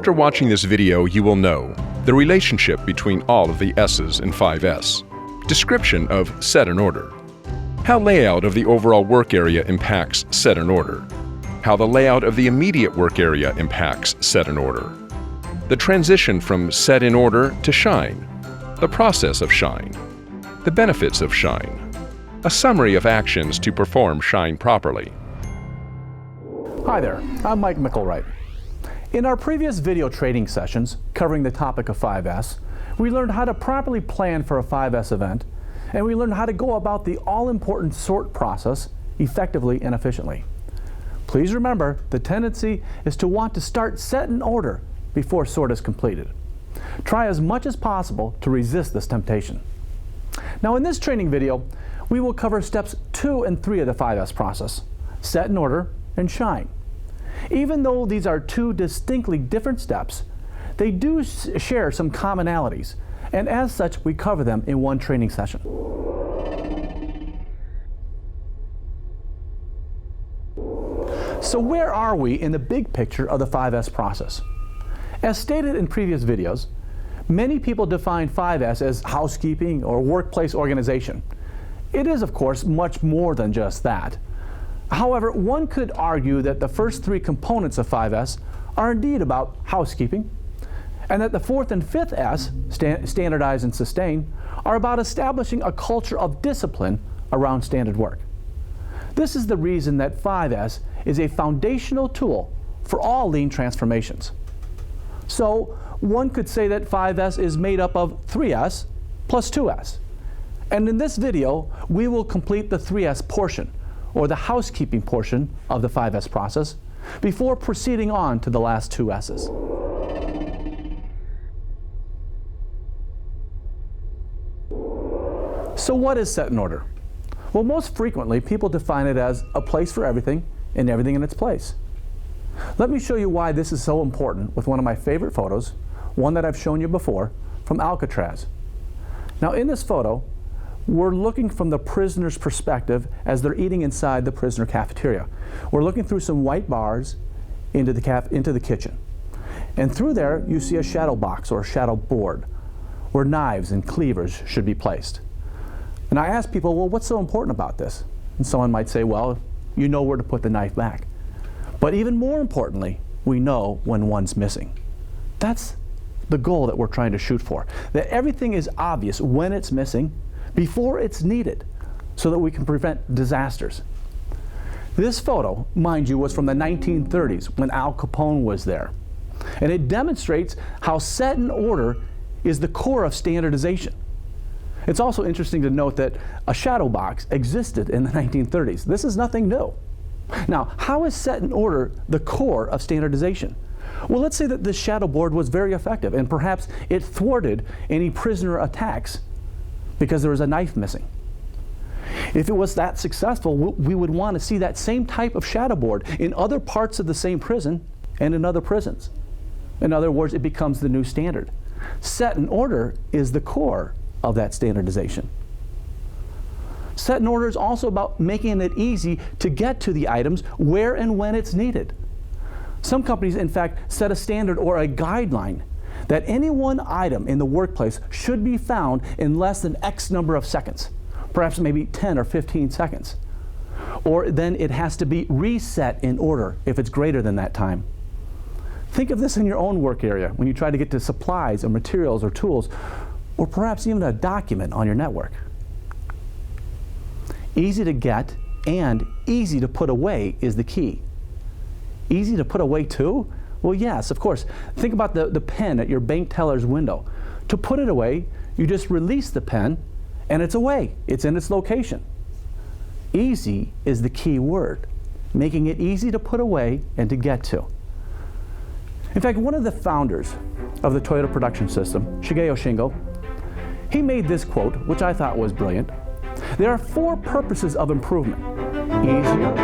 After watching this video, you will know the relationship between all of the S's in 5S, description of set and order, how layout of the overall work area impacts set and order, how the layout of the immediate work area impacts set and order, the transition from set in order to shine, the process of shine, the benefits of shine, a summary of actions to perform shine properly. Hi there, I'm Mike Micklewright. In our previous video training sessions covering the topic of 5S, we learned how to properly plan for a 5S event, and we learned how to go about the all-important sort process effectively and efficiently. Please remember, the tendency is to want to start set in order before sort is completed. Try as much as possible to resist this temptation. Now in this training video, we will cover steps 2 and 3 of the 5S process, set in order and shine. Even though these are two distinctly different steps, they do share some commonalities, and as such, we cover them in one training session. So where are we in the big picture of the 5S process? As stated in previous videos, many people define 5S as housekeeping or workplace organization. It is, of course, much more than just that. However, one could argue that the first 3 components of 5S are indeed about housekeeping, and that the 4th and 5th S, standardize and sustain, are about establishing a culture of discipline around standard work. This is the reason that 5S is a foundational tool for all lean transformations. So one could say that 5S is made up of 3S plus 2S. And in this video, we will complete the 3S portion, or the housekeeping portion of the 5S process, before proceeding on to the last 2 S's. So what is set in order? Well, most frequently, people define it as a place for everything and everything in its place. Let me show you why this is so important with one of my favorite photos, one that I've shown you before, from Alcatraz. Now in this photo, we're looking from the prisoner's perspective as they're eating inside the prisoner cafeteria. We're looking through some white bars into the kitchen. And through there, you see a shadow box or a shadow board where knives and cleavers should be placed. And I ask people, well, what's so important about this? And someone might say, well, you know where to put the knife back. But even more importantly, we know when one's missing. That's the goal that we're trying to shoot for. That everything is obvious when it's missing, before it's needed, so that we can prevent disasters. This photo, mind you, was from the 1930s when Al Capone was there. And it demonstrates how set in order is the core of standardization. It's also interesting to note that a shadow box existed in the 1930s. This is nothing new. Now, how is set in order the core of standardization? Well, let's say that this shadow board was very effective and perhaps it thwarted any prisoner attacks because there was a knife missing. If it was that successful, we would want to see that same type of shadow board in other parts of the same prison and in other prisons. In other words, it becomes the new standard. Set in order is the core of that standardization. Set in order is also about making it easy to get to the items where and when it's needed. Some companies, in fact, set a standard or a guideline that any one item in the workplace should be found in less than X number of seconds, perhaps maybe 10 or 15 seconds. Or then it has to be reset in order if it's greater than that time. Think of this in your own work area when you try to get to supplies or materials or tools, or perhaps even a document on your network. Easy to get and easy to put away is the key. Easy to put away too? Well, yes, of course. Think about the pen at your bank teller's window. To put it away, you just release the pen and it's away. It's in its location. Easy is the key word, making it easy to put away and to get to. In fact, one of the founders of the Toyota production system, Shigeo Shingo, he made this quote, which I thought was brilliant. There are 4 purposes of improvement: easier,